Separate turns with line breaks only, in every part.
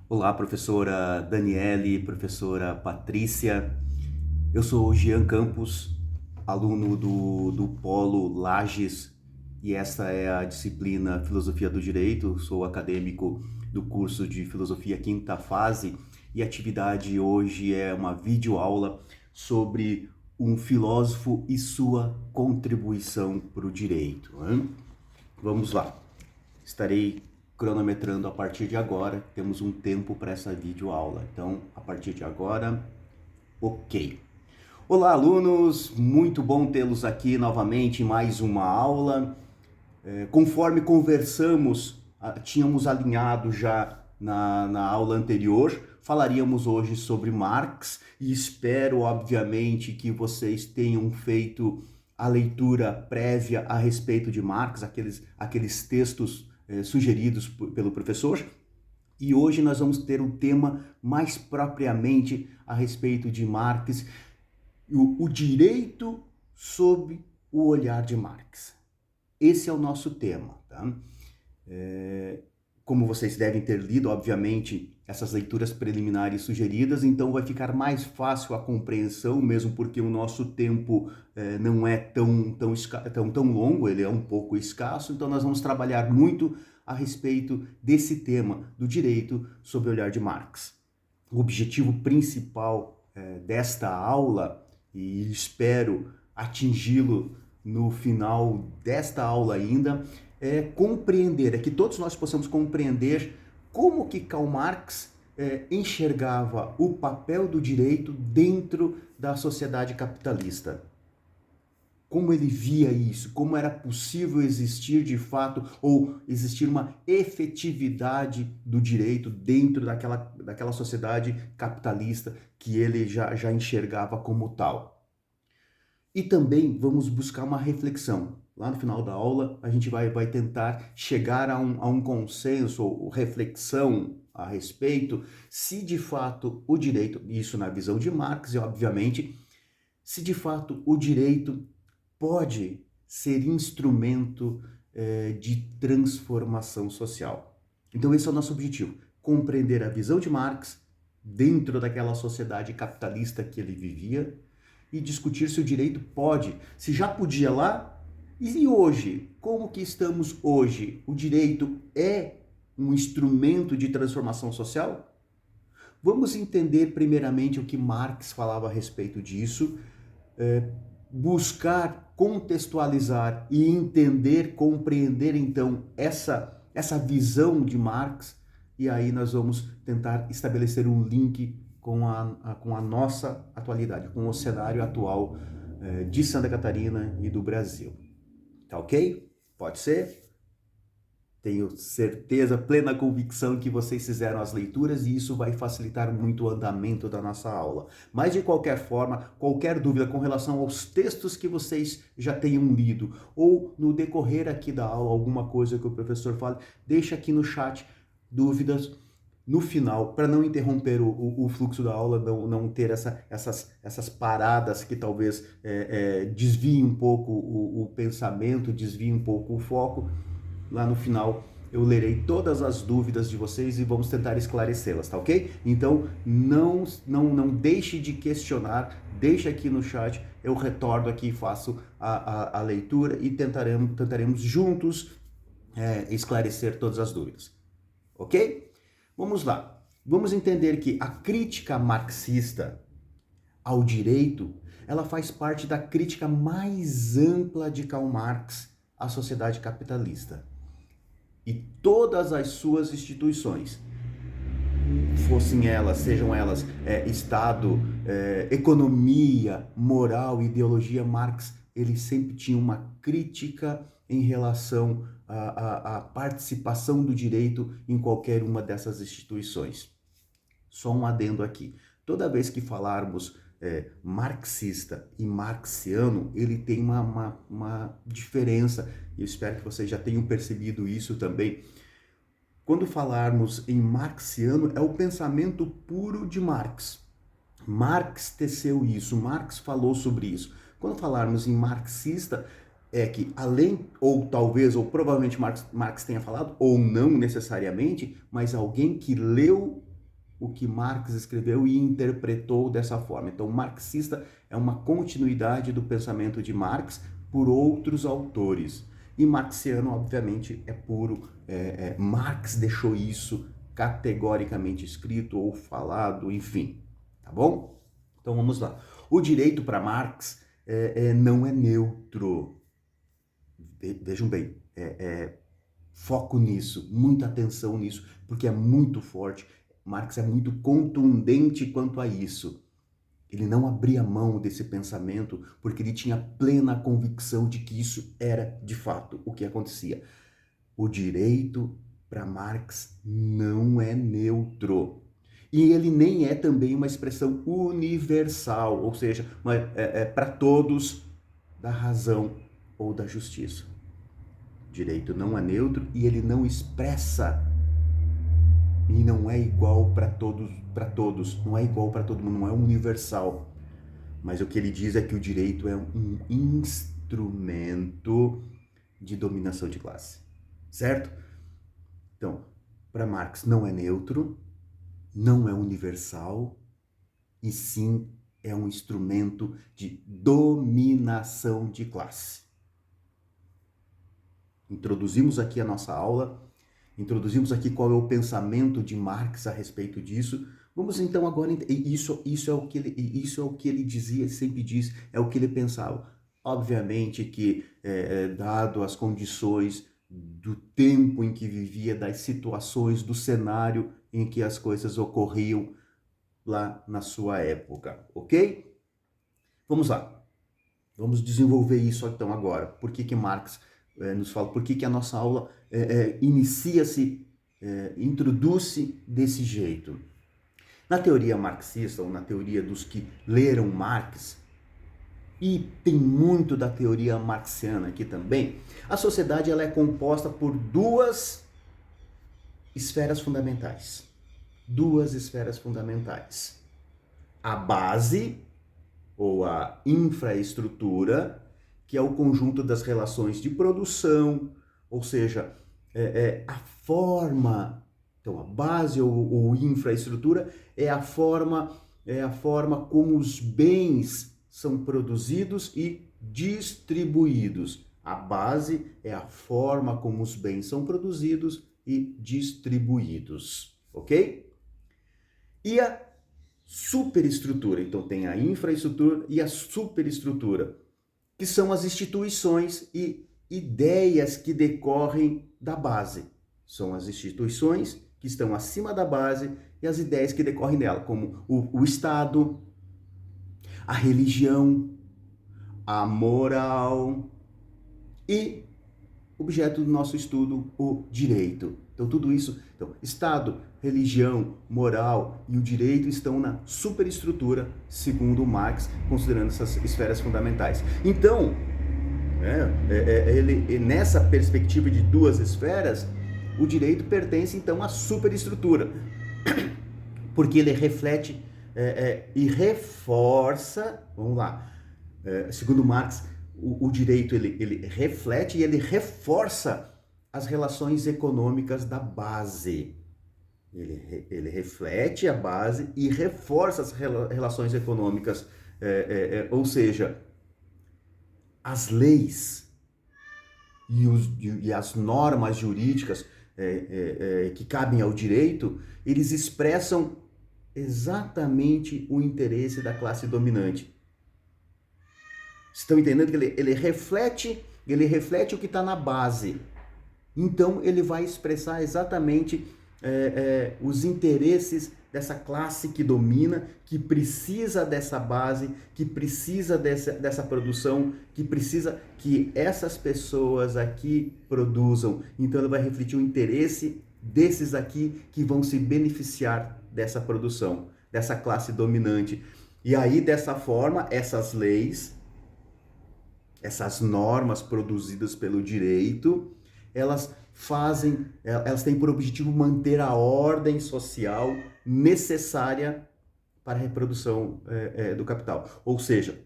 Olá, professora Daniele, professora Patrícia. Eu sou Jean Campos, aluno do Polo Lages, e esta é a disciplina Filosofia do Direito. Sou acadêmico do curso de Filosofia quinta fase e a atividade hoje é uma videoaula sobre um filósofo e sua contribuição para o direito, né? Vamos lá. Estarei cronometrando a partir de agora. Temos um tempo para essa videoaula. Então, a partir de agora, ok. Olá, alunos! Muito bom tê-los aqui novamente em mais uma aula. Conforme conversamos, tínhamos alinhado já na aula anterior, falaríamos hoje sobre Marx e espero, obviamente, que vocês tenham feito a leitura prévia a respeito de Marx, aqueles textos sugeridos pelo professor. E hoje nós vamos ter um tema mais propriamente a respeito de Marx, o direito sob o olhar de Marx. Esse é o nosso tema, tá? Como vocês devem ter lido, obviamente, essas leituras preliminares sugeridas, então vai ficar mais fácil a compreensão, mesmo porque o nosso tempo não é tão longo, ele é um pouco escasso, então nós vamos trabalhar muito a respeito desse tema do direito sob o olhar de Marx. O objetivo principal desta aula, e espero atingi-lo no final desta aula ainda, é compreender, é que todos nós possamos compreender como que Karl Marx enxergava o papel do direito dentro da sociedade capitalista. Como ele via isso, como era possível existir de fato, ou existir uma efetividade do direito dentro daquela sociedade capitalista que ele já enxergava como tal. E também vamos buscar uma reflexão. Lá no final da aula, a gente vai tentar chegar a um consenso ou reflexão a respeito se de fato o direito, isso na visão de Marx, e obviamente, se de fato o direito pode ser instrumento de transformação social. Então esse é o nosso objetivo, compreender a visão de Marx dentro daquela sociedade capitalista que ele vivia e discutir se o direito pode, se já podia lá, e hoje, como que estamos hoje? O direito é um instrumento de transformação social? Vamos entender primeiramente o que Marx falava a respeito disso, buscar contextualizar e entender, compreender então essa visão de Marx, e aí nós vamos tentar estabelecer um link com a nossa atualidade, com o cenário atual de Santa Catarina e do Brasil. Tá ok? Pode ser? Tenho certeza, plena convicção que vocês fizeram as leituras e isso vai facilitar muito o andamento da nossa aula. Mas de qualquer forma, qualquer dúvida com relação aos textos que vocês já tenham lido ou no decorrer aqui da aula, alguma coisa que o professor fale, deixa aqui no chat dúvidas no final, para não interromper o fluxo da aula, não ter essas paradas que talvez desviem um pouco o pensamento, desviem um pouco o foco. Lá no final eu lerei todas as dúvidas de vocês e vamos tentar esclarecê-las, tá ok? Então não deixe de questionar, deixe aqui no chat, eu retorno aqui e faço a leitura e tentaremos juntos esclarecer todas as dúvidas, ok? Vamos lá, vamos entender que a crítica marxista ao direito, ela faz parte da crítica mais ampla de Karl Marx à sociedade capitalista. E todas as suas instituições, sejam elas Estado, economia, moral, ideologia, Marx, ele sempre tinha uma crítica em relação à participação do direito em qualquer uma dessas instituições. Só um adendo aqui. Toda vez que falarmos marxista e marxiano, ele tem uma diferença. Eu espero que vocês já tenham percebido isso também. Quando falarmos em marxiano, é o pensamento puro de Marx. Marx teceu isso, Marx falou sobre isso. Quando falarmos em marxista, é que além, ou talvez, ou provavelmente Marx tenha falado, ou não necessariamente, mas alguém que leu o que Marx escreveu e interpretou dessa forma. Então, marxista é uma continuidade do pensamento de Marx por outros autores. E marxiano, obviamente, é puro. Marx deixou isso categoricamente escrito ou falado, enfim. Tá bom? Então, vamos lá. O direito para Marx não é neutro. Vejam bem, foco nisso, muita atenção nisso, porque é muito forte. Marx é muito contundente quanto a isso. Ele não abria mão desse pensamento porque ele tinha plena convicção de que isso era, de fato, o que acontecia. O direito, para Marx, não é neutro. E ele nem é também uma expressão universal, ou seja, para todos da razão ou da justiça. O direito não é neutro e ele não expressa e não é igual para todos, não é igual para todo mundo, não é universal. Mas o que ele diz é que o direito é um instrumento de dominação de classe, certo? Então, para Marx não é neutro, não é universal, e sim é um instrumento de dominação de classe. Introduzimos aqui a nossa aula, introduzimos aqui qual é o pensamento de Marx a respeito disso. Vamos então agora, isso é o que ele dizia, sempre diz, é o que ele pensava. Obviamente que, dado as condições do tempo em que vivia, das situações, do cenário em que as coisas ocorriam lá na sua época, ok? Vamos lá, vamos desenvolver isso então agora. Por que Marx nos fala, por que a nossa aula inicia-se, introduz-se desse jeito? Na teoria marxista, ou na teoria dos que leram Marx, e tem muito da teoria marxiana aqui também, a sociedade ela é composta por duas esferas fundamentais. Duas esferas fundamentais. A base, ou a infraestrutura, que é o conjunto das relações de produção, ou seja, a forma. Então, a base ou infraestrutura é a forma como os bens são produzidos e distribuídos. A base é a forma como os bens são produzidos e distribuídos, ok? E a superestrutura, então tem a infraestrutura e a superestrutura, que são as instituições e ideias que decorrem da base. São as instituições que estão acima da base e as ideias que decorrem dela, como o Estado, a religião, a moral e, objeto do nosso estudo, o direito. Então tudo isso, Estado, religião, moral e o direito estão na superestrutura, segundo Marx, considerando essas esferas fundamentais. Então, nessa perspectiva de duas esferas, o direito pertence então à superestrutura, porque ele reflete e reforça, vamos lá, segundo Marx, o direito ele reflete e ele reforça as relações econômicas da base. Ele reflete a base e reforça as relações econômicas, ou seja, as leis e as normas jurídicas que cabem ao direito, eles expressam exatamente o interesse da classe dominante. Estão entendendo que ele reflete o que está na base. Então, ele vai expressar exatamente os interesses dessa classe que domina, que precisa dessa base, que precisa dessa produção, que precisa que essas pessoas aqui produzam. Então, ele vai refletir o interesse desses aqui que vão se beneficiar dessa produção, dessa classe dominante. E aí, dessa forma, essas leis, essas normas produzidas pelo direito, elas têm por objetivo manter a ordem social necessária para a reprodução do capital. Ou seja,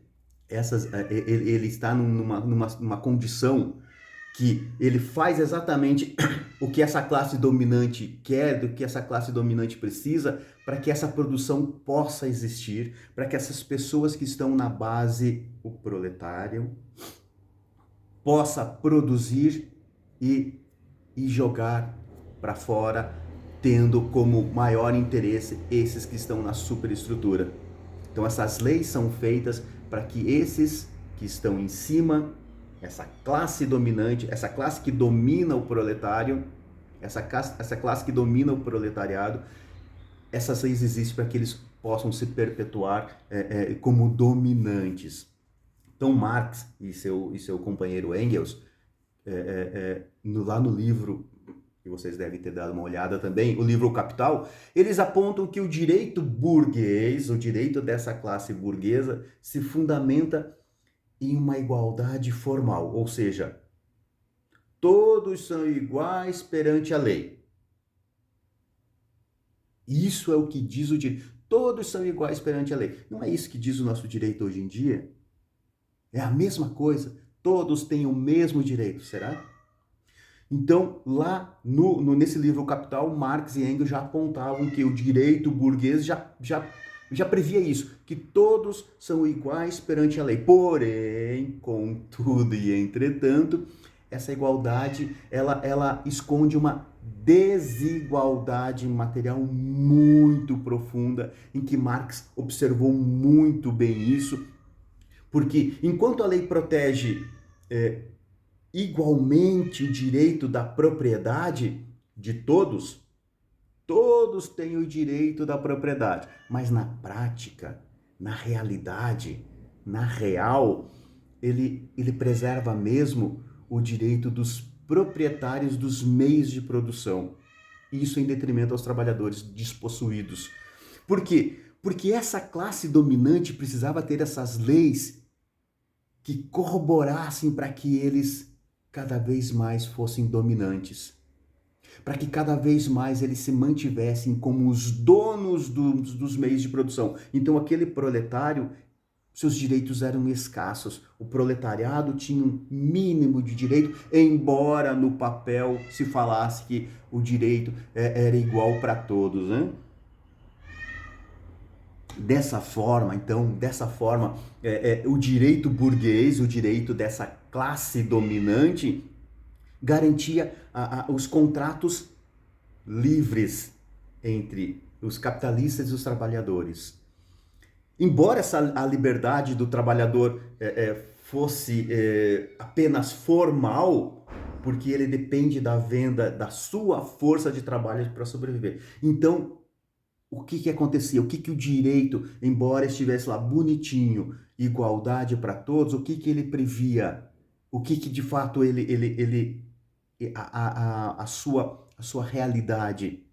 ele está numa condição que ele faz exatamente o que essa classe dominante quer, do que essa classe dominante precisa, para que essa produção possa existir, para que essas pessoas que estão na base, o proletário, possa produzir e jogar para fora, tendo como maior interesse esses que estão na superestrutura. Então essas leis são feitas para que esses que estão em cima, essa classe dominante, essa classe que domina o proletário, essa classe que domina o proletariado, essas leis existem para que eles possam se perpetuar como dominantes. Então Marx e seu companheiro Engels, lá no livro, que vocês devem ter dado uma olhada também, o livro O Capital, eles apontam que o direito burguês, o direito dessa classe burguesa, se fundamenta em uma igualdade formal, ou seja, todos são iguais perante a lei. Isso é o que diz o direito. Todos são iguais perante a lei. Não é isso que diz o nosso direito hoje em dia? É a mesma coisa. Todos têm o mesmo direito, será? Então, lá nesse livro O Capital, Marx e Engels já apontavam que o direito burguês já previa isso, que todos são iguais perante a lei. Porém, contudo e entretanto, essa igualdade, ela esconde uma desigualdade material muito profunda, em que Marx observou muito bem isso, porque enquanto a lei protege igualmente o direito da propriedade de todos, todos têm o direito da propriedade, mas na prática, na realidade, na real, ele preserva mesmo o direito dos proprietários dos meios de produção. Isso em detrimento aos trabalhadores despossuídos. Por quê? Porque essa classe dominante precisava ter essas leis que corroborassem para que eles cada vez mais fossem dominantes, para que cada vez mais eles se mantivessem como os donos dos meios de produção. Então aquele proletário, seus direitos eram escassos. O proletariado tinha um mínimo de direito, embora no papel se falasse que o direito era igual para todos, né? Dessa forma, o direito burguês, o direito dessa classe dominante, garantia os contratos livres entre os capitalistas e os trabalhadores. Embora a liberdade do trabalhador fosse apenas formal, porque ele depende da venda da sua força de trabalho para sobreviver. Então, o que acontecia? O que o direito, embora estivesse lá bonitinho, igualdade para todos, o que ele previa? O que de fato a sua realidade?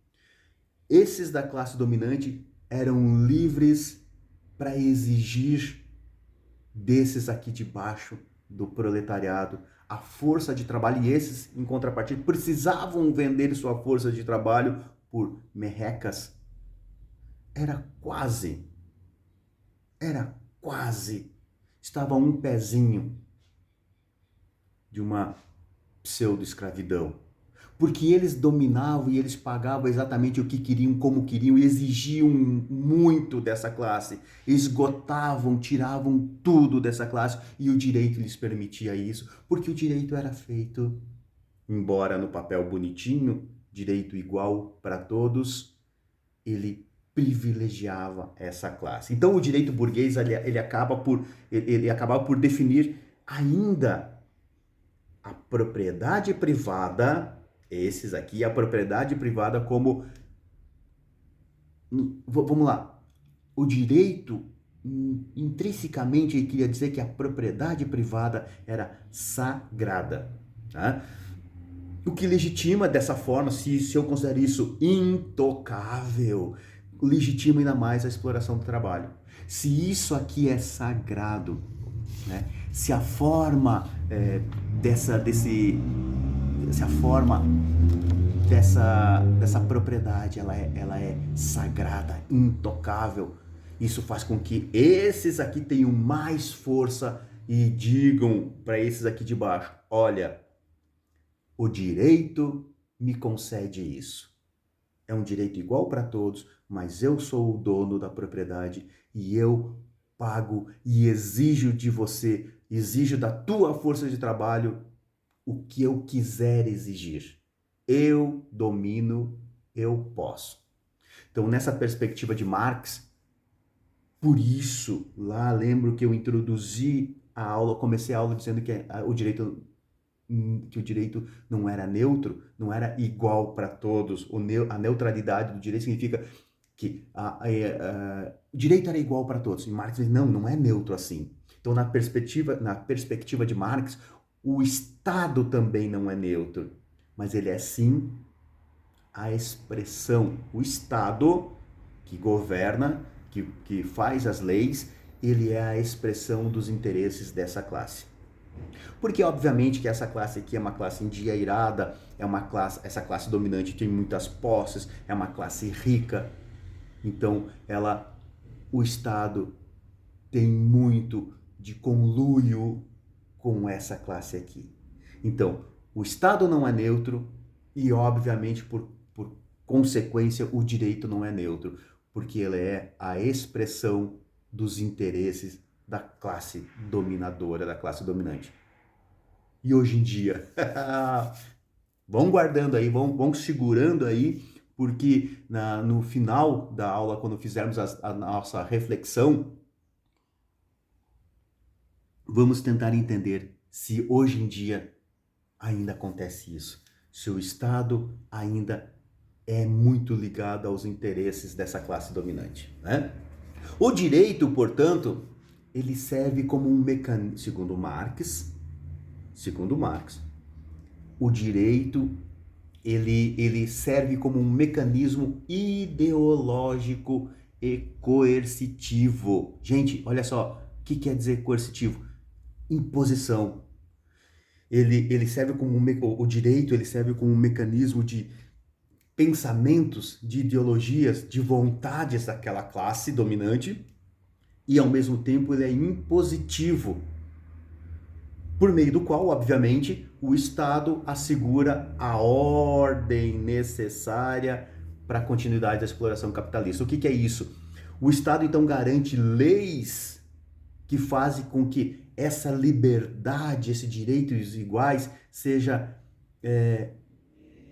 Esses da classe dominante eram livres para exigir desses aqui de baixo, do proletariado, a força de trabalho, e esses, em contrapartida, precisavam vender sua força de trabalho por merrecas. Era quase, estava um pezinho de uma pseudo-escravidão. Porque eles dominavam e eles pagavam exatamente o que queriam, como queriam, e exigiam muito dessa classe, esgotavam, tiravam tudo dessa classe, e o direito lhes permitia isso, porque o direito era feito, embora no papel bonitinho, direito igual para todos, ele privilegiava essa classe. Então o direito burguês ele acaba por definir ainda a propriedade privada, a propriedade privada como, vamos lá, o direito intrinsecamente ele queria dizer que a propriedade privada era sagrada, tá? O que legitima dessa forma, se eu considero isso intocável, legitima ainda mais a exploração do trabalho. Se isso aqui é sagrado, né? Se a forma dessa propriedade ela é sagrada, intocável, isso faz com que esses aqui tenham mais força e digam para esses aqui de baixo: olha, O direito me concede isso. É um direito igual para todos, mas eu sou o dono da propriedade e eu pago e exijo de você, exijo da tua força de trabalho o que eu quiser exigir. Eu domino, eu posso. Então, nessa perspectiva de Marx, por isso, lá lembro que eu introduzi a aula, comecei a aula dizendo que o direito não era neutro, não era igual para todos. A neutralidade do direito significa que o direito era igual para todos. E Marx diz, não é neutro assim. Então, na perspectiva de Marx, o Estado também não é neutro, mas ele é sim a expressão. O Estado que governa, que faz as leis, ele é a expressão dos interesses dessa classe. Porque, obviamente, que essa classe aqui é uma classe endinheirada, essa classe dominante tem muitas posses, é uma classe rica. Então, o Estado tem muito de conluio com essa classe aqui. Então, o Estado não é neutro e, obviamente, por consequência, o direito não é neutro, porque ele é a expressão dos interesses da classe dominadora, da classe dominante. E hoje em dia, vão guardando aí, vão segurando aí, porque no final da aula, quando fizermos a nossa reflexão, vamos tentar entender se hoje em dia ainda acontece isso, se o Estado ainda é muito ligado aos interesses dessa classe dominante, né? O direito, portanto, ele serve como um mecanismo, segundo Marx, o direito ele serve como um mecanismo ideológico e coercitivo. Gente, olha só, o que quer dizer coercitivo? Imposição. Ele serve como o direito, ele serve como um mecanismo de pensamentos, de ideologias, de vontades daquela classe dominante e ao mesmo tempo ele é impositivo, por meio do qual, obviamente, o Estado assegura a ordem necessária para a continuidade da exploração capitalista. O que é isso? O Estado, então, garante leis que fazem com que essa liberdade, esses direitos iguais, seja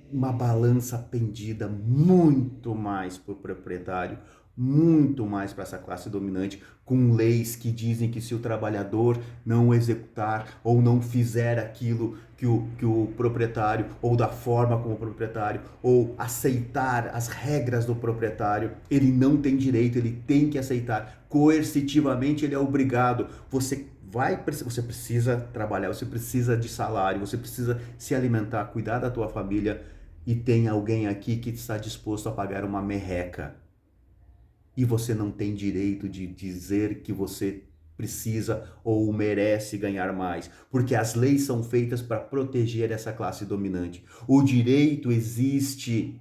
uma balança pendida muito mais para o proprietário, muito mais para essa classe dominante, com leis que dizem que se o trabalhador não executar ou não fizer aquilo que o proprietário, ou da forma como o proprietário, ou aceitar as regras do proprietário, ele não tem direito, ele tem que aceitar. Coercitivamente ele é obrigado. Você precisa trabalhar, você precisa de salário, você precisa se alimentar, cuidar da tua família, e tem alguém aqui que está disposto a pagar uma merreca. E você não tem direito de dizer que você precisa ou merece ganhar mais, porque as leis são feitas para proteger essa classe dominante. O direito existe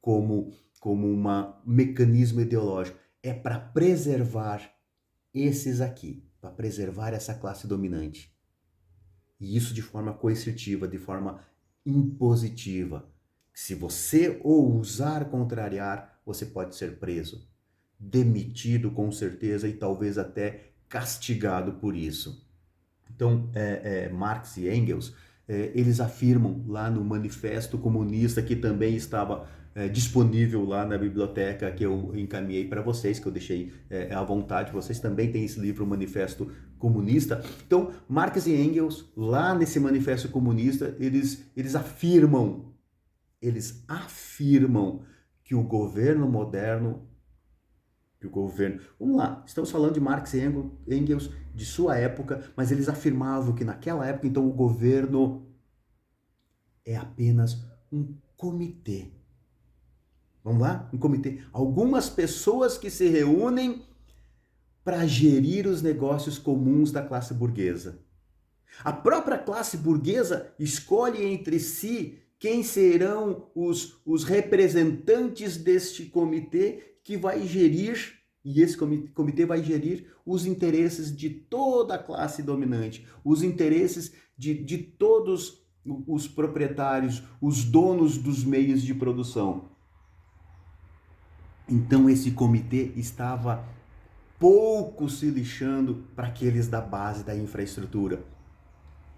como um mecanismo ideológico. É para preservar esses aqui, para preservar essa classe dominante. E isso de forma coercitiva, de forma impositiva. Se você ousar contrariar, você pode ser preso, demitido com certeza e talvez até castigado por isso. Então, Marx e Engels, eles afirmam lá no Manifesto Comunista, que também estava disponível lá na biblioteca que eu encaminhei para vocês, que eu deixei à vontade, vocês também têm esse livro, o Manifesto Comunista. Então, Marx e Engels, lá nesse Manifesto Comunista, eles afirmam que o governo moderno, vamos lá, estamos falando de Marx e Engels de sua época, mas eles afirmavam que naquela época, então, o governo é apenas um comitê. Vamos lá? Um comitê. Algumas pessoas que se reúnem para gerir os negócios comuns da classe burguesa. A própria classe burguesa escolhe entre si quem serão os representantes deste comitê que vai gerir E esse comitê vai gerir os interesses de toda a classe dominante, os interesses de todos os proprietários, os donos dos meios de produção. Então esse comitê estava pouco se lixando para aqueles da base da infraestrutura,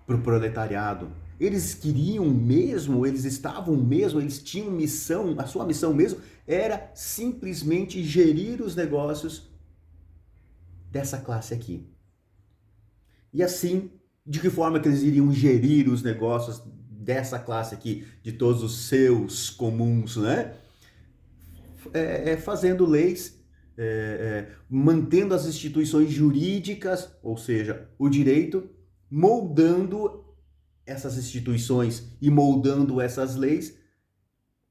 para o proletariado. Eles queriam mesmo, eles estavam mesmo, eles tinham missão, a sua missão mesmo era simplesmente gerir os negócios dessa classe aqui. E assim, de que forma que eles iriam gerir os negócios dessa classe aqui, de todos os seus comuns, né? Fazendo leis, mantendo as instituições jurídicas, ou seja, o direito, moldando essas instituições e moldando essas leis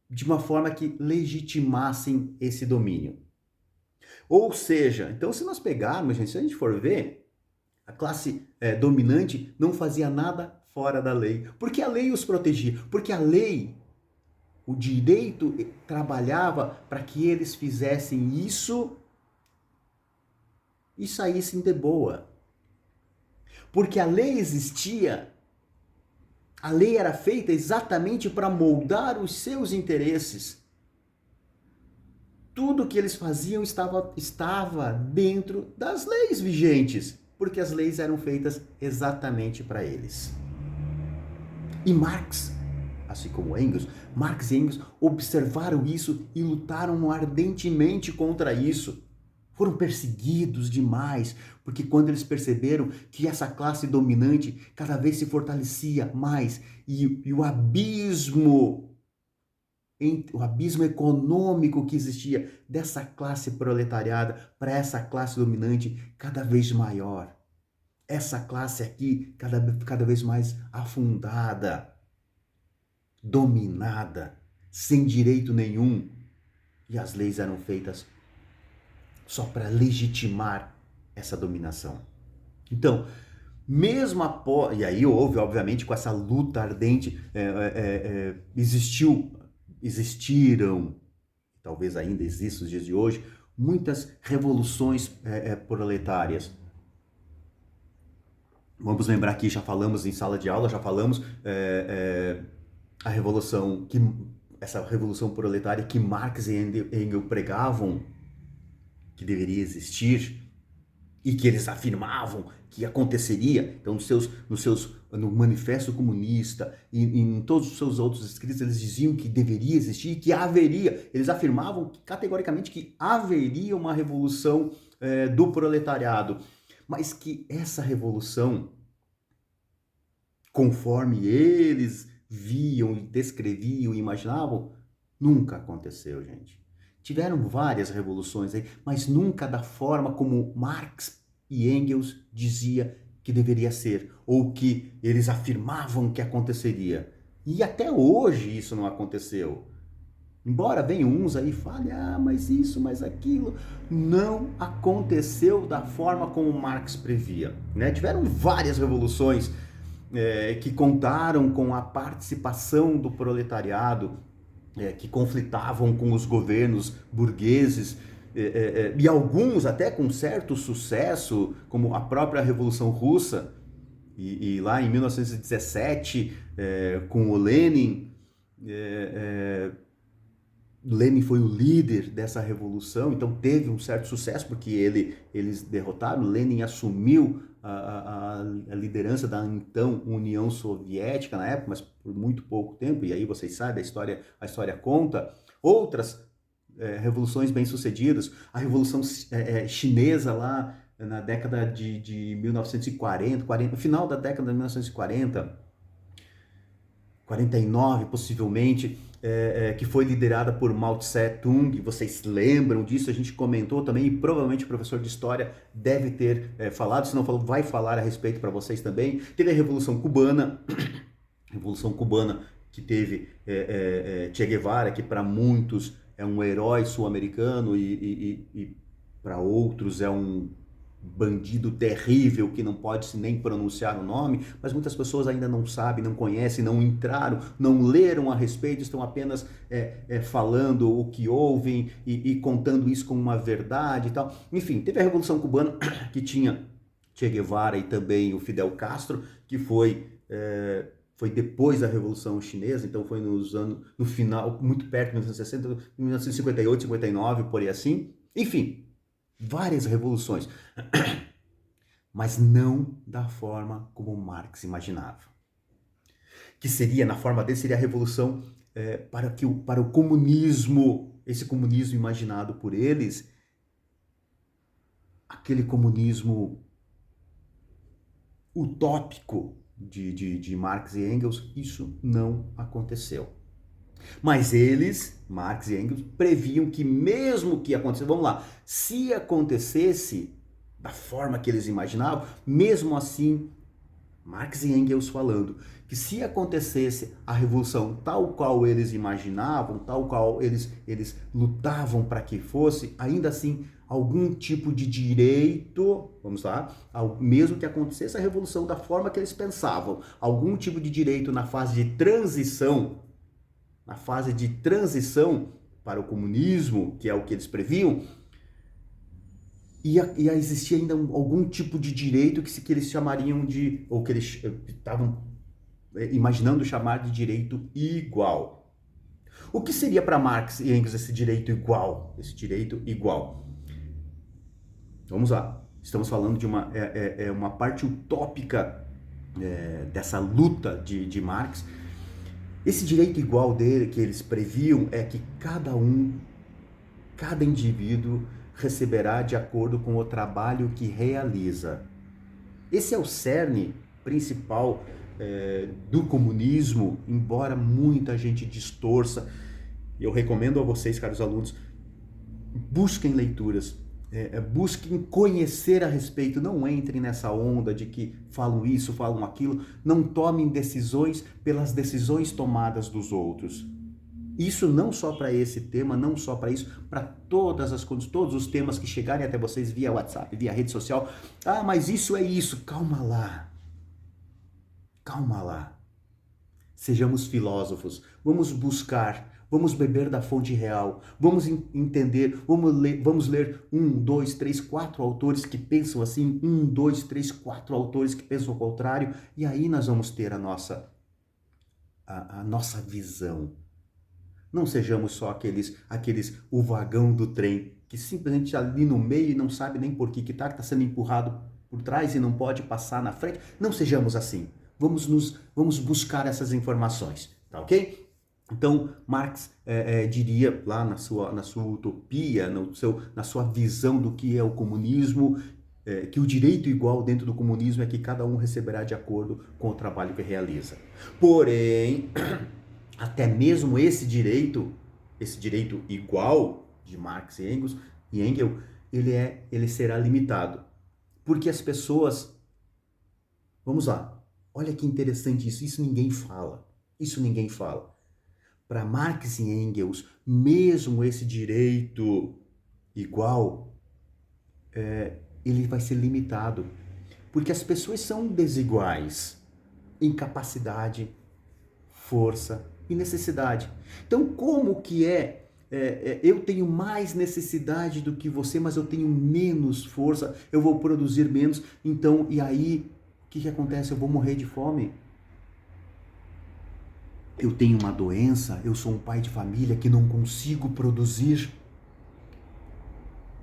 de uma forma que legitimassem esse domínio. Ou seja, então se nós pegarmos, gente, se a gente for ver, a classe dominante não fazia nada fora da lei, porque a lei os protegia, porque a lei, o direito trabalhava para que eles fizessem isso e saíssem de boa. Porque a lei existia, a lei era feita exatamente para moldar os seus interesses. Tudo que eles faziam estava dentro das leis vigentes, porque as leis eram feitas exatamente para eles. E Marx, assim como Engels, Marx e Engels observaram isso e lutaram ardentemente contra isso. Foram perseguidos demais, porque quando eles perceberam que essa classe dominante cada vez se fortalecia mais e o abismo econômico que existia dessa classe proletariada para essa classe dominante cada vez maior. Essa classe aqui cada vez mais afundada, dominada, sem direito nenhum. E as leis eram feitas só para legitimar essa dominação. Então, mesmo após... E aí houve, obviamente, com essa luta ardente, existiram, talvez ainda existam nos dias de hoje, muitas revoluções proletárias. Vamos lembrar aqui, já falamos em sala de aula, já falamos essa revolução proletária que Marx e Engels pregavam que deveria existir e que eles afirmavam que aconteceria. Então, no Manifesto Comunista e em todos os seus outros escritos, eles diziam que deveria existir, que haveria. Eles afirmavam categoricamente que haveria uma revolução do proletariado, mas que essa revolução, conforme eles viam, descreviam e imaginavam, nunca aconteceu, gente. Tiveram várias revoluções aí, mas nunca da forma como Marx e Engels dizia que deveria ser, ou que eles afirmavam que aconteceria. E até hoje isso não aconteceu. Embora venham uns aí e falem, mas isso, mas aquilo, não aconteceu da forma como Marx previa, né? Tiveram várias revoluções que contaram com a participação do proletariado, que conflitavam com os governos burgueses, e alguns até com certo sucesso, como a própria Revolução Russa, e lá em 1917, com o Lenin. Lenin foi o líder dessa revolução, então teve um certo sucesso, porque eles derrotaram. Lenin assumiu a liderança da então União Soviética na época, mas por muito pouco tempo, e aí vocês sabem, a história conta. Outras revoluções bem-sucedidas, a Revolução Chinesa lá na década de 1940, final da década de 1940, 49 possivelmente, que foi liderada por Mao Tse-tung. Vocês lembram disso? A gente comentou também, e provavelmente o professor de história deve ter falado, se não falou, vai falar a respeito para vocês também. Teve a Revolução Cubana, que teve Che Guevara, que para muitos é um herói sul-americano e para outros é um bandido terrível que não pode se nem pronunciar o nome, mas muitas pessoas ainda não sabem, não conhecem, não entraram, não leram a respeito, estão apenas falando o que ouvem e contando isso como uma verdade e tal. Enfim, teve a Revolução Cubana que tinha Che Guevara e também o Fidel Castro, que foi depois da Revolução Chinesa, então foi no final, muito perto de 1960, 1958, 59, por aí assim. Enfim, várias revoluções, mas não da forma como Marx imaginava. Que seria, na forma dele, seria a revolução para o comunismo, esse comunismo imaginado por eles, aquele comunismo utópico de Marx e Engels, isso não aconteceu. Mas eles, Marx e Engels, previam que mesmo que acontecesse, vamos lá, se acontecesse da forma que eles imaginavam, mesmo assim, Marx e Engels falando que se acontecesse a revolução tal qual eles imaginavam, tal qual eles lutavam para que fosse, ainda assim, algum tipo de direito, vamos lá, mesmo que acontecesse a revolução da forma que eles pensavam, algum tipo de direito na fase de transição, para o comunismo, que é o que eles previam, ia existir ainda algum tipo de direito que eles chamariam de, ou que eles estavam imaginando chamar de direito igual. O que seria para Marx e Engels esse direito igual? Esse direito igual. Vamos lá. Estamos falando de uma parte utópica dessa luta de Marx. Esse direito igual dele que eles previam é que cada indivíduo receberá de acordo com o trabalho que realiza. Esse é o cerne principal do comunismo, embora muita gente distorça. Eu recomendo a vocês, caros alunos, busquem leituras, busquem conhecer a respeito, não entrem nessa onda de que falam isso, falam aquilo, não tomem decisões pelas decisões tomadas dos outros. Isso não só para esse tema, não só para isso, para todos os temas que chegarem até vocês via WhatsApp, via rede social. Ah, mas isso é isso. Calma lá. Calma lá. Sejamos filósofos. Vamos buscar, vamos beber da fonte real. Vamos entender, vamos ler 1, 2, 3, 4 autores que pensam assim, 1, 2, 3, 4 autores que pensam ao contrário, e aí nós vamos ter a nossa visão. Não sejamos só aqueles o vagão do trem, que simplesmente está ali no meio e não sabe nem por que está sendo empurrado por trás e não pode passar na frente. Não sejamos assim. Vamos buscar essas informações, tá ok? Então, Marx diria lá na sua utopia, na sua visão do que é o comunismo, que o direito igual dentro do comunismo é que cada um receberá de acordo com o trabalho que realiza. Porém, até mesmo esse direito igual de Marx e Engels, ele será limitado. Porque as pessoas, vamos lá, olha que interessante isso ninguém fala. Isso ninguém fala. Para Marx e Engels, mesmo esse direito igual, ele vai ser limitado. Porque as pessoas são desiguais em capacidade, força e necessidade. Então, como que eu tenho mais necessidade do que você, mas eu tenho menos força, eu vou produzir menos, então, e aí, o que acontece? Eu vou morrer de fome. Eu tenho uma doença, eu sou um pai de família que não consigo produzir.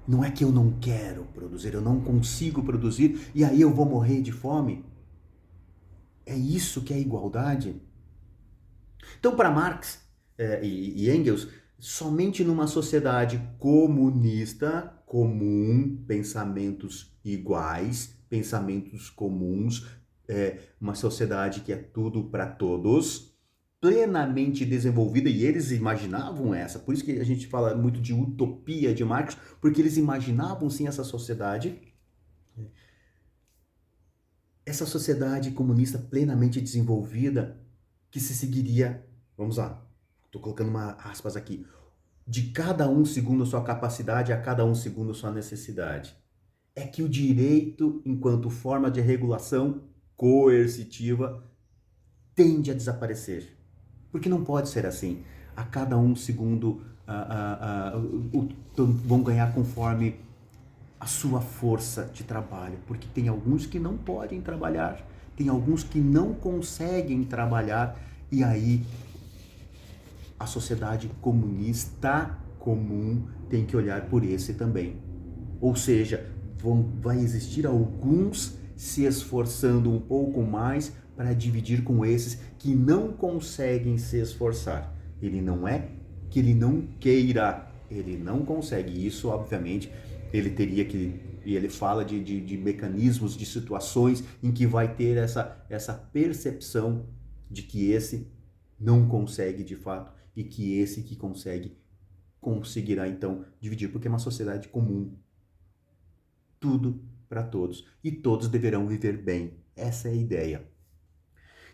Não é que eu não quero produzir, eu não consigo produzir, e aí eu vou morrer de fome. É isso que é igualdade? Então, para Marx e Engels, somente numa sociedade comunista, comum, pensamentos iguais, pensamentos comuns, uma sociedade que é tudo para todos, plenamente desenvolvida, e eles imaginavam por isso que a gente fala muito de utopia de Marx, porque eles imaginavam sim essa sociedade comunista plenamente desenvolvida, que se seguiria, vamos lá, estou colocando uma aspas aqui, de cada um segundo a sua capacidade, a cada um segundo a sua necessidade. é que o direito, enquanto forma de regulação coercitiva, tende a desaparecer. Porque não pode ser assim. A cada um segundo vão ganhar conforme a sua força de trabalho. Porque tem alguns que não podem trabalhar, tem alguns que não conseguem trabalhar, e aí a sociedade comunista comum tem que olhar por esse também. Ou seja, vai existir alguns se esforçando um pouco mais para dividir com esses que não conseguem se esforçar. Ele não é que ele não queira, ele não consegue. Isso, obviamente, ele teria que... E ele fala de mecanismos, de situações em que vai ter essa percepção de que esse não consegue de fato e que esse que consegue conseguirá então dividir, porque é uma sociedade comum. Tudo para todos. E todos deverão viver bem. Essa é a ideia.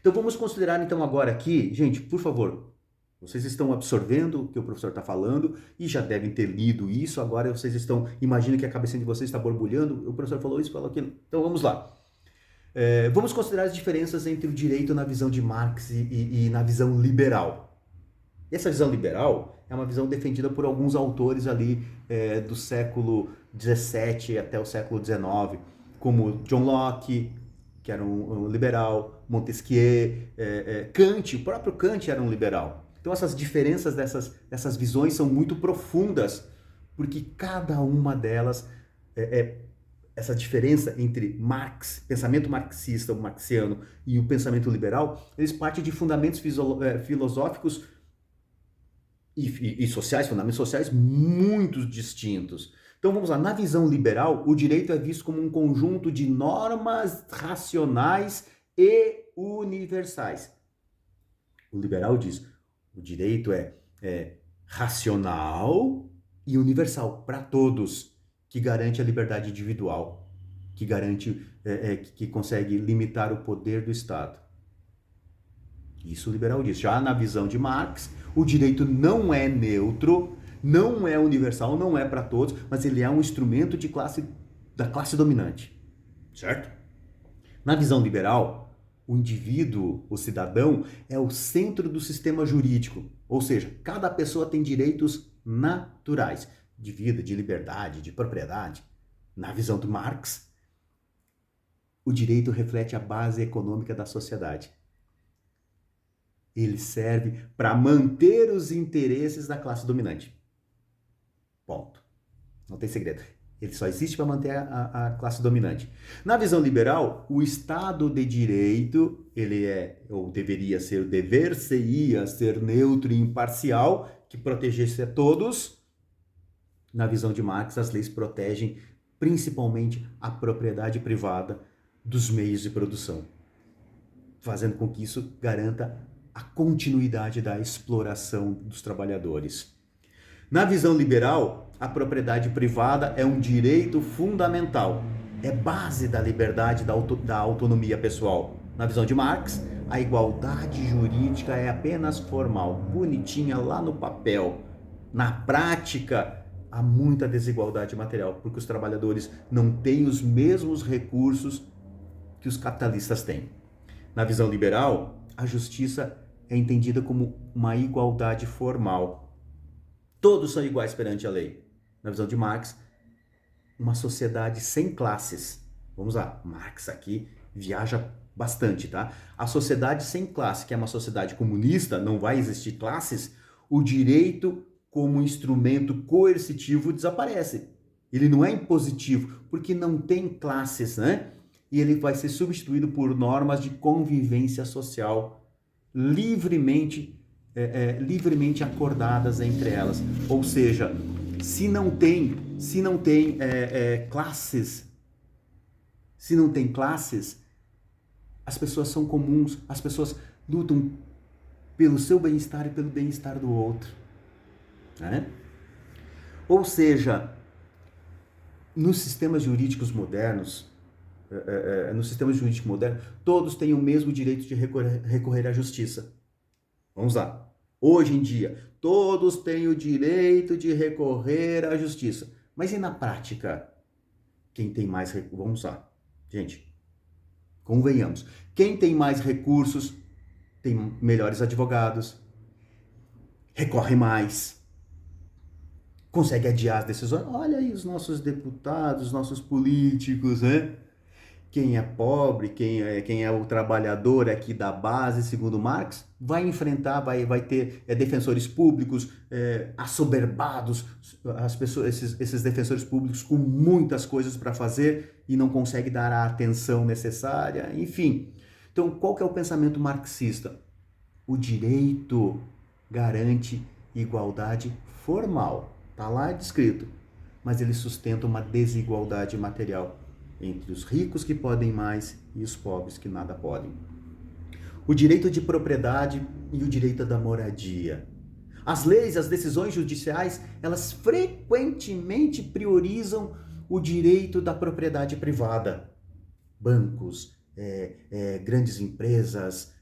Então vamos considerar então agora aqui, gente, por favor, vocês estão absorvendo o que o professor está falando e já devem ter lido isso, agora vocês estão, imagina que a cabecinha de vocês está borbulhando, o professor falou isso, falou aquilo. Então vamos lá. Vamos considerar as diferenças entre o direito na visão de Marx e na visão liberal. E essa visão liberal é uma visão defendida por alguns autores ali do século XVII até o século XIX, como John Locke, que era um liberal, Montesquieu, Kant, o próprio Kant era um liberal. Então essas diferenças dessas visões são muito profundas, porque cada uma delas, essa diferença entre Marx, pensamento marxista, o marxiano, e o pensamento liberal, eles partem de fundamentos filosóficos e sociais, fundamentos sociais muito distintos. Então vamos lá, na visão liberal, o direito é visto como um conjunto de normas racionais e universais. O liberal diz, o direito é racional e universal para todos, que garante a liberdade individual, que garante, que consegue limitar o poder do Estado. Isso o liberal diz. Já na visão de Marx, o direito não é neutro, não é universal, não é para todos, mas ele é um instrumento da classe dominante, certo? Na visão liberal, o indivíduo, o cidadão, é o centro do sistema jurídico, ou seja, cada pessoa tem direitos naturais, de vida, de liberdade, de propriedade. Na visão do Marx, o direito reflete a base econômica da sociedade. Ele serve para manter os interesses da classe dominante. Ponto. Não tem segredo. Ele só existe para manter a classe dominante. Na visão liberal, o Estado de Direito, ele ou deveria ser, dever-se-ia ser neutro e imparcial, que protegesse a todos. Na visão de Marx, as leis protegem principalmente a propriedade privada dos meios de produção, fazendo com que isso garanta a continuidade da exploração dos trabalhadores. Na visão liberal, a propriedade privada é um direito fundamental, é base da liberdade da autonomia pessoal. Na visão de Marx, a igualdade jurídica é apenas formal, bonitinha lá no papel. Na prática, há muita desigualdade material, porque os trabalhadores não têm os mesmos recursos que os capitalistas têm. Na visão liberal, a justiça é entendida como uma igualdade formal. Todos são iguais perante a lei. Na visão de Marx, uma sociedade sem classes. Vamos lá, Marx aqui viaja bastante, tá? A sociedade sem classe, que é uma sociedade comunista, não vai existir classes, o direito como instrumento coercitivo desaparece. Ele não é impositivo, porque não tem classes, né? E ele vai ser substituído por normas de convivência social livremente acordadas entre elas. Ou seja, se não tem classes, as pessoas são comuns, as pessoas lutam pelo seu bem-estar e pelo bem-estar do outro, né? Ou seja, nos sistemas jurídicos modernos, todos têm o mesmo direito de recorrer à justiça. Vamos lá. Hoje em dia, todos têm o direito de recorrer à justiça. Mas e na prática? Quem tem mais recursos, vamos lá, gente, convenhamos, quem tem mais recursos tem melhores advogados, recorre mais, consegue adiar as decisões. Olha aí os nossos deputados, os nossos políticos, né? Quem é pobre, quem é o trabalhador aqui da base, segundo Marx, vai enfrentar, vai ter defensores públicos assoberbados, as pessoas, esses defensores públicos com muitas coisas para fazer e não conseguem dar a atenção necessária, enfim. Então, qual que é o pensamento marxista? O direito garante igualdade formal, está lá descrito, mas ele sustenta uma desigualdade material entre os ricos que podem mais e os pobres que nada podem. O direito de propriedade e o direito da moradia. As leis, as decisões judiciais, elas frequentemente priorizam o direito da propriedade privada. Bancos, grandes empresas,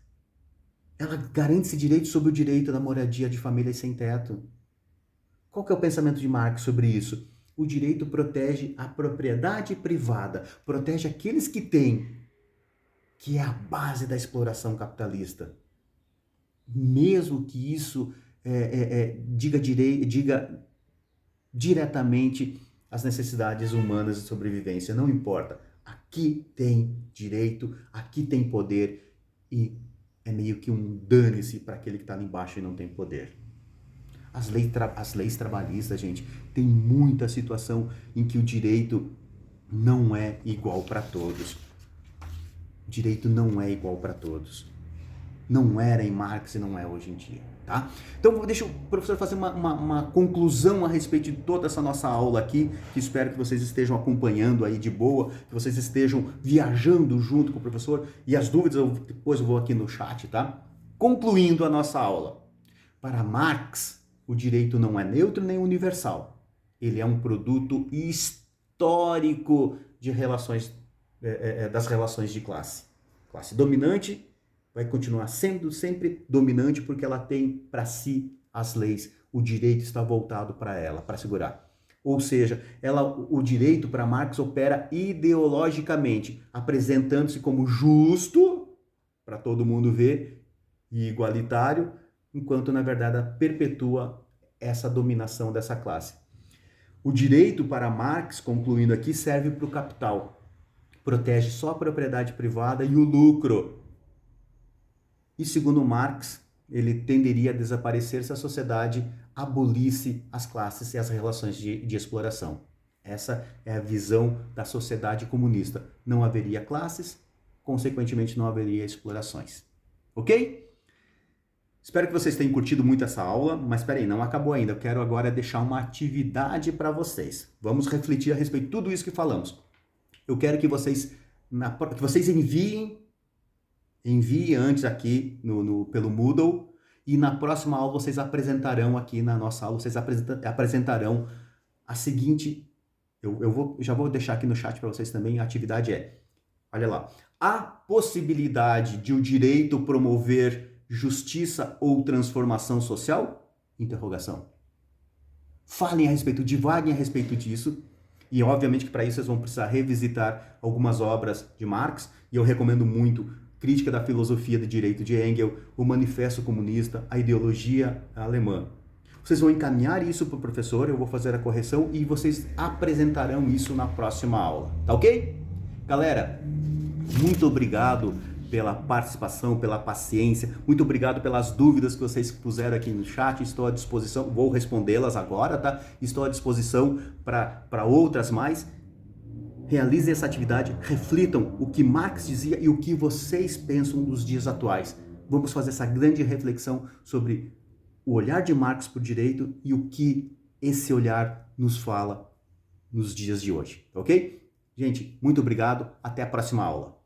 ela garante esse direito sobre o direito da moradia de famílias sem teto. Qual que é o pensamento de Marx sobre isso? O direito protege a propriedade privada, protege aqueles que têm, que é a base da exploração capitalista. Mesmo que isso diga diretamente as necessidades humanas de sobrevivência, não importa. Aqui tem direito, aqui tem poder e é meio que um dane-se para aquele que está lá embaixo e não tem poder. As leis trabalhistas, gente, tem muita situação em que o direito não é igual para todos. O direito não é igual para todos. Não era em Marx e não é hoje em dia, tá? Então, deixa o professor fazer uma conclusão a respeito de toda essa nossa aula aqui, que espero que vocês estejam acompanhando aí de boa, que vocês estejam viajando junto com o professor, e as dúvidas depois eu vou aqui no chat, tá? Concluindo a nossa aula. Para Marx, o direito não é neutro nem universal. Ele é um produto histórico de relações, das relações de classe. Classe dominante vai continuar sendo sempre dominante porque ela tem para si as leis. O direito está voltado para ela, para segurar. Ou seja, o direito para Marx opera ideologicamente, apresentando-se como justo, para todo mundo ver, e igualitário, enquanto na verdade perpetua essa dominação dessa classe. O direito para Marx, concluindo aqui, serve para o capital. Protege só a propriedade privada e o lucro. E segundo Marx, ele tenderia a desaparecer se a sociedade abolisse as classes e as relações de exploração. Essa é a visão da sociedade comunista. Não haveria classes, consequentemente não haveria explorações. Ok? Espero que vocês tenham curtido muito essa aula, mas espera aí, não acabou ainda. Eu quero agora deixar uma atividade para vocês. Vamos refletir a respeito de tudo isso que falamos. Eu quero que vocês enviem antes aqui pelo Moodle e na próxima aula vocês apresentarão aqui na nossa aula, vocês apresentarão a seguinte, já vou deixar aqui no chat para vocês também, a atividade olha lá, a possibilidade de o direito promover justiça ou transformação social? Interrogação. Falem a respeito, divaguem a respeito disso. E obviamente que para isso vocês vão precisar revisitar algumas obras de Marx. E eu recomendo muito Crítica da Filosofia do Direito de Engels, o Manifesto Comunista, a Ideologia Alemã. Vocês vão encaminhar isso para o professor, eu vou fazer a correção e vocês apresentarão isso na próxima aula. Tá ok? Galera, muito obrigado pela participação, pela paciência, muito obrigado pelas dúvidas que vocês puseram aqui no chat, estou à disposição, vou respondê-las agora, tá? Estou à disposição para outras mais. Realizem essa atividade, reflitam o que Marx dizia e o que vocês pensam dos dias atuais. Vamos fazer essa grande reflexão sobre o olhar de Marx para o direito e o que esse olhar nos fala nos dias de hoje, ok? Gente, muito obrigado, até a próxima aula.